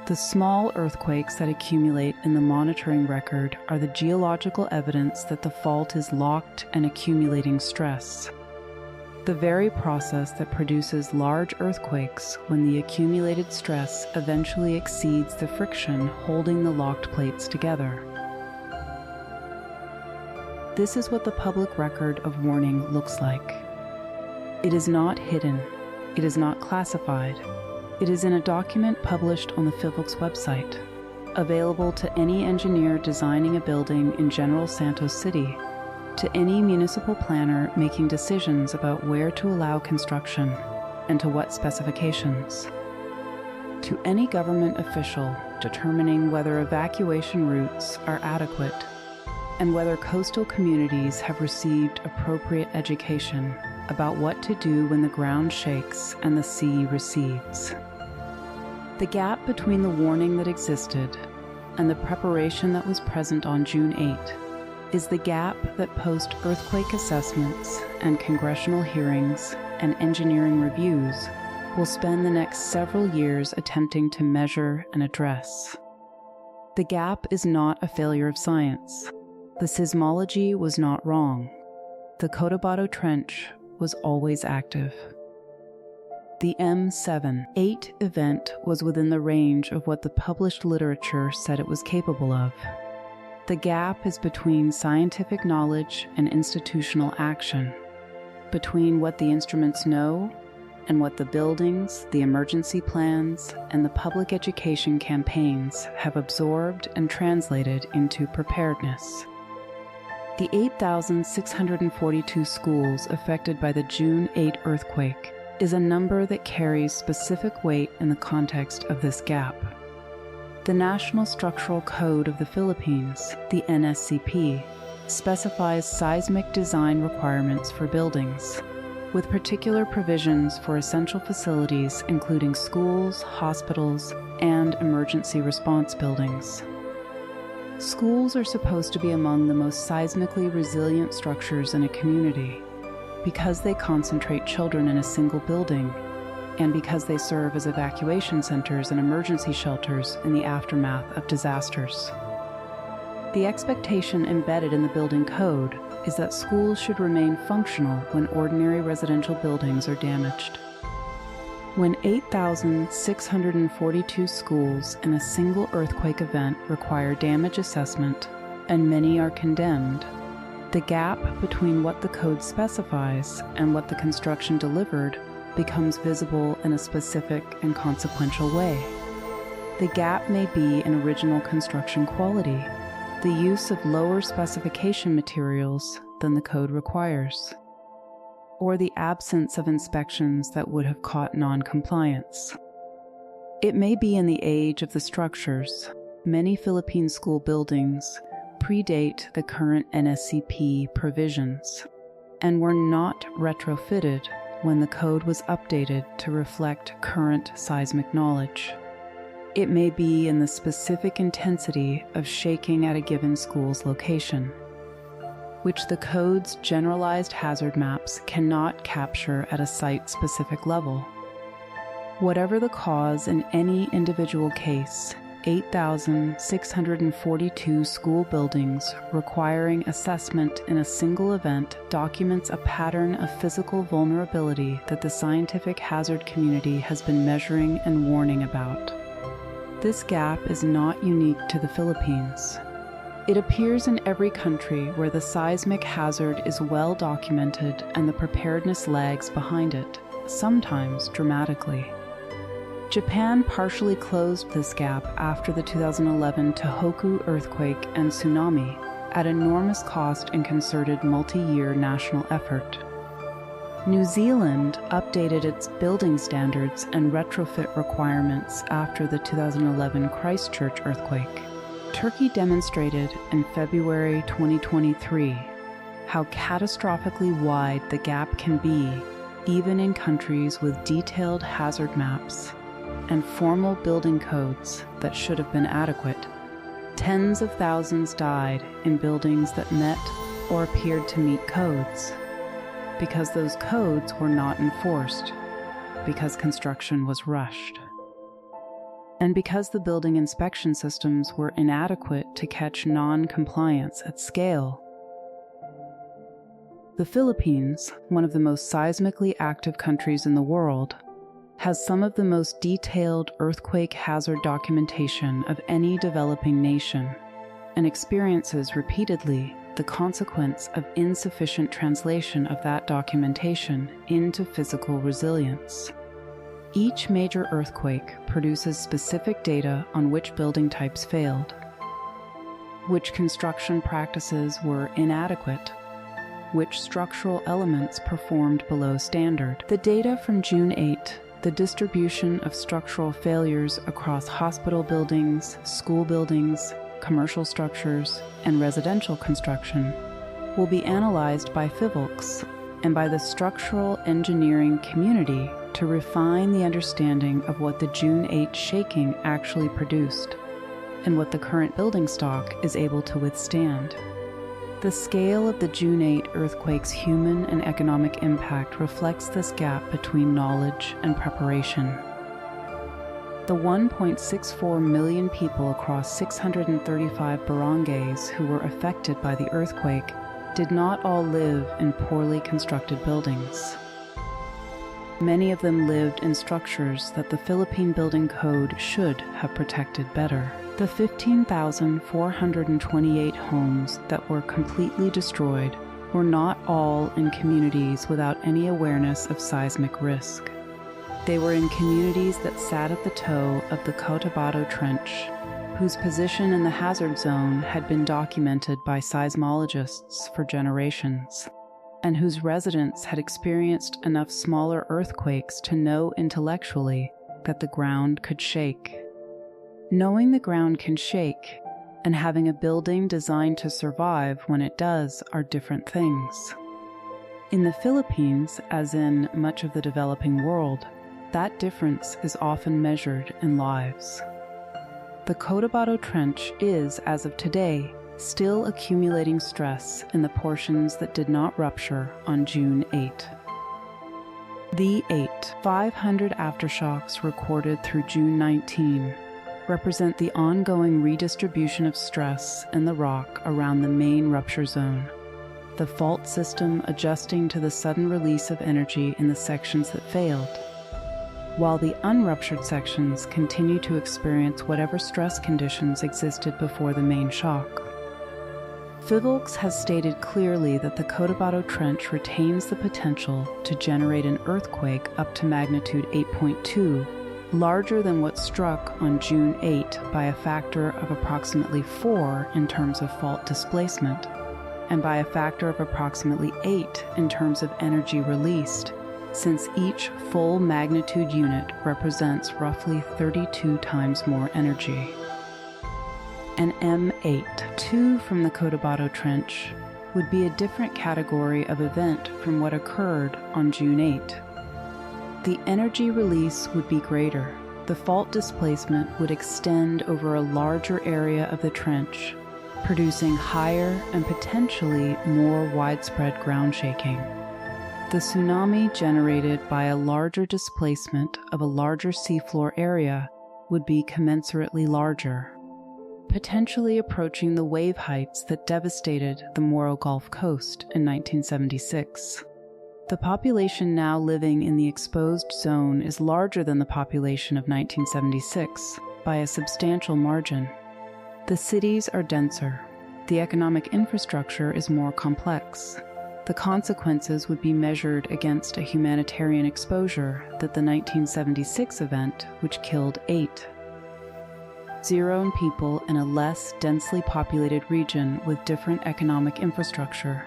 The small earthquakes that accumulate in the monitoring record are the geological evidence that the fault is locked and accumulating stress. The very process that produces large earthquakes when the accumulated stress eventually exceeds the friction holding the locked plates together. This is what the public record of warning looks like. It is not hidden. It is not classified. It is in a document published on the FIVOLCS website, available to any engineer designing a building in General Santos City, to any municipal planner making decisions about where to allow construction and to what specifications, to any government official determining whether evacuation routes are adequate and whether coastal communities have received appropriate education about what to do when the ground shakes and the sea recedes. The gap between the warning that existed and the preparation that was present on June 8 is the gap that post-earthquake assessments and congressional hearings and engineering reviews will spend the next several years attempting to measure and address. The gap is not a failure of science. The seismology was not wrong. The Cotabato Trench was always active. The M7-8 event was within the range of what the published literature said it was capable of. The gap is between scientific knowledge and institutional action, between what the instruments know and what the buildings, the emergency plans, and the public education campaigns have absorbed and translated into preparedness. The 8,642 schools affected by the June 8 earthquake is a number that carries specific weight in the context of this gap. The National Structural Code of the Philippines, the NSCP, specifies seismic design requirements for buildings, with particular provisions for essential facilities including schools, hospitals, and emergency response buildings. Schools are supposed to be among the most seismically resilient structures in a community because they concentrate children in a single building and because they serve as evacuation centers and emergency shelters in the aftermath of disasters. The expectation embedded in the building code is that schools should remain functional when ordinary residential buildings are damaged. When 8,642 schools in a single earthquake event require damage assessment, and many are condemned, the gap between what the code specifies and what the construction delivered becomes visible in a specific and consequential way. The gap may be in original construction quality, the use of lower specification materials than the code requires, or the absence of inspections that would have caught non-compliance. It may be in the age of the structures. Many Philippine school buildings predate the current NSCP provisions and were not retrofitted when the code was updated to reflect current seismic knowledge. It may be in the specific intensity of shaking at a given school's location, which the code's generalized hazard maps cannot capture at a site-specific level. Whatever the cause in any individual case, 8,642 school buildings requiring assessment in a single event documents a pattern of physical vulnerability that the scientific hazard community has been measuring and warning about. This gap is not unique to the Philippines. It appears in every country where the seismic hazard is well documented and the preparedness lags behind it, sometimes dramatically. Japan partially closed this gap after the 2011 Tohoku earthquake and tsunami at enormous cost and concerted multi-year national effort. New Zealand updated its building standards and retrofit requirements after the 2011 Christchurch earthquake. Turkey demonstrated in February 2023 how catastrophically wide the gap can be, even in countries with detailed hazard maps and formal building codes that should have been adequate. Tens of thousands died in buildings that met or appeared to meet codes, because those codes were not enforced, because construction was rushed, and because the building inspection systems were inadequate to catch non-compliance at scale. The Philippines, one of the most seismically active countries in the world, has some of the most detailed earthquake hazard documentation of any developing nation, and experiences repeatedly the consequence of insufficient translation of that documentation into physical resilience. Each major earthquake produces specific data on which building types failed, which construction practices were inadequate, which structural elements performed below standard. The data from June 8, the distribution of structural failures across hospital buildings, school buildings, commercial structures, and residential construction, will be analyzed by PHYVLCS and by the structural engineering community to refine the understanding of what the June 8 shaking actually produced and what the current building stock is able to withstand. The scale of the June 8 earthquake's human and economic impact reflects this gap between knowledge and preparation. The 1.64 million people across 635 barangays who were affected by the earthquake did not all live in poorly constructed buildings. Many of them lived in structures that the Philippine Building Code should have protected better. The 15,428 homes that were completely destroyed were not all in communities without any awareness of seismic risk. They were in communities that sat at the toe of the Cotabato Trench, whose position in the hazard zone had been documented by seismologists for generations, and whose residents had experienced enough smaller earthquakes to know intellectually that the ground could shake. Knowing the ground can shake and having a building designed to survive when it does are different things. In the Philippines, as in much of the developing world, that difference is often measured in lives. The Cotabato Trench is, as of today, still accumulating stress in the portions that did not rupture on June 8. The 500 aftershocks recorded through June 19 represent the ongoing redistribution of stress in the rock around the main rupture zone, the fault system adjusting to the sudden release of energy in the sections that failed, while the unruptured sections continue to experience whatever stress conditions existed before the main shock. PHYVLCS has stated clearly that the Cotabato Trench retains the potential to generate an earthquake up to magnitude 8.2, larger than what struck on June 8 by a factor of approximately 4 in terms of fault displacement, and by a factor of approximately 8 in terms of energy released, since each full magnitude unit represents roughly 32 times more energy. An M8, 2 from the Cotabato Trench, would be a different category of event from what occurred on June 8. The energy release would be greater. The fault displacement would extend over a larger area of the trench, producing higher and potentially more widespread ground shaking. The tsunami generated by a larger displacement of a larger seafloor area would be commensurately larger, potentially approaching the wave heights that devastated the Moro Gulf coast in 1976. The population now living in the exposed zone is larger than the population of 1976 by a substantial margin. The cities are denser. The economic infrastructure is more complex. The consequences would be measured against a humanitarian exposure that the 1976 event, which killed 8,000 people in a less densely populated region with different economic infrastructure,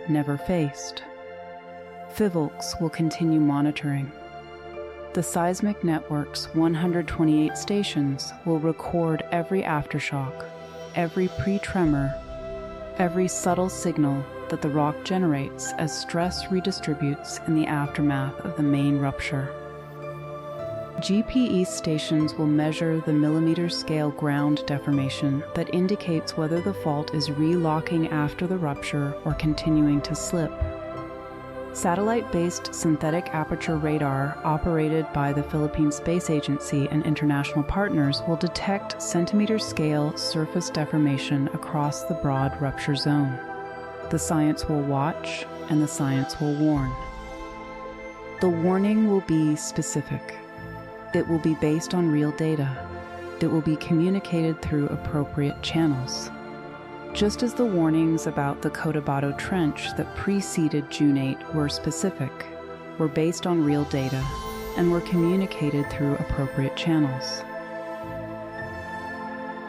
never faced. FIVOLCS will continue monitoring. The seismic network's 128 stations will record every aftershock, every pre-tremor, every subtle signal that the rock generates as stress redistributes in the aftermath of the main rupture. GPE stations will measure the millimeter-scale ground deformation that indicates whether the fault is relocking after the rupture or continuing to slip. Satellite-based synthetic aperture radar operated by the Philippine Space Agency and international partners will detect centimeter-scale surface deformation across the broad rupture zone. The science will watch, and the science will warn. The warning will be specific. It will be based on real data. It will be communicated through appropriate channels. Just as the warnings about the Cotabato Trench that preceded June 8 were specific, were based on real data, and were communicated through appropriate channels.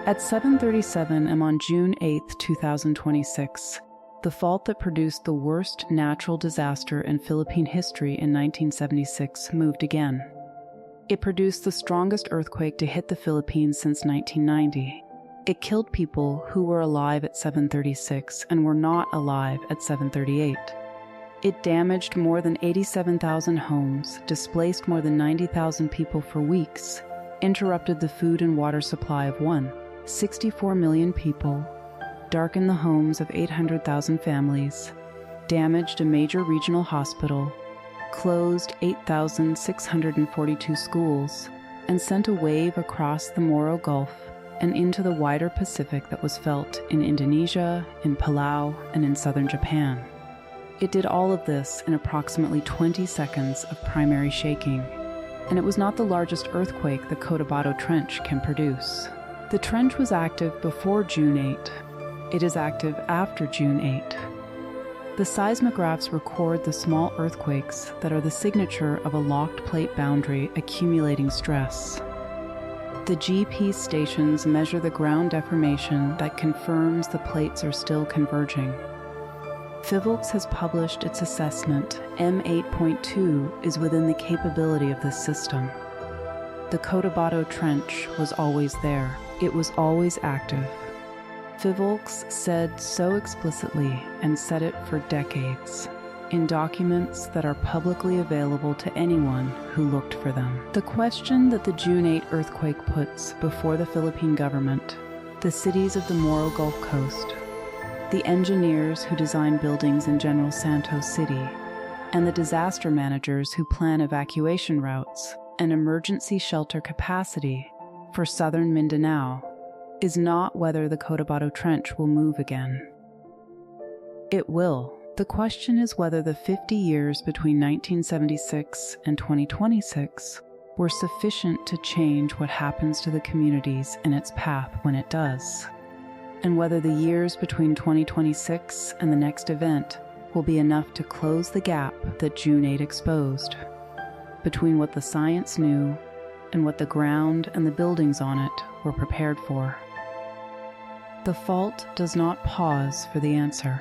At 7:37 am on June 8, 2026, the fault that produced the worst natural disaster in Philippine history in 1976 moved again. It produced the strongest earthquake to hit the Philippines since 1990. It killed people who were alive at 7:36 and were not alive at 7:38. It damaged more than 87,000 homes, displaced more than 90,000 people for weeks, interrupted the food and water supply of 1.64 million people, darkened the homes of 800,000 families, damaged a major regional hospital, closed 8,642 schools, and sent a wave across the Moro Gulf and into the wider Pacific that was felt in Indonesia, in Palau, and in southern Japan. It did all of this in approximately 20 seconds of primary shaking, and it was not the largest earthquake the Cotabato Trench can produce. The trench was active before June 8. It is active after June 8. The seismographs record the small earthquakes that are the signature of a locked plate boundary accumulating stress. The GP stations measure the ground deformation that confirms the plates are still converging. FIVOLCS has published its assessment. M8.2 is within the capability of this system. The Cotabato Trench was always there. It was always active. FIVOLCS said so explicitly and said it for decades, in documents that are publicly available to anyone who looked for them. The question that the June 8 earthquake puts before the Philippine government, the cities of the Moro Gulf Coast, the engineers who design buildings in General Santos City, and the disaster managers who plan evacuation routes and emergency shelter capacity for southern Mindanao, is not whether the Cotabato Trench will move again. It will. The question is whether the 50 years between 1976 and 2026 were sufficient to change what happens to the communities in its path when it does, and whether the years between 2026 and the next event will be enough to close the gap that June 8 exposed, between what the science knew and what the ground and the buildings on it were prepared for. The fault does not pause for the answer.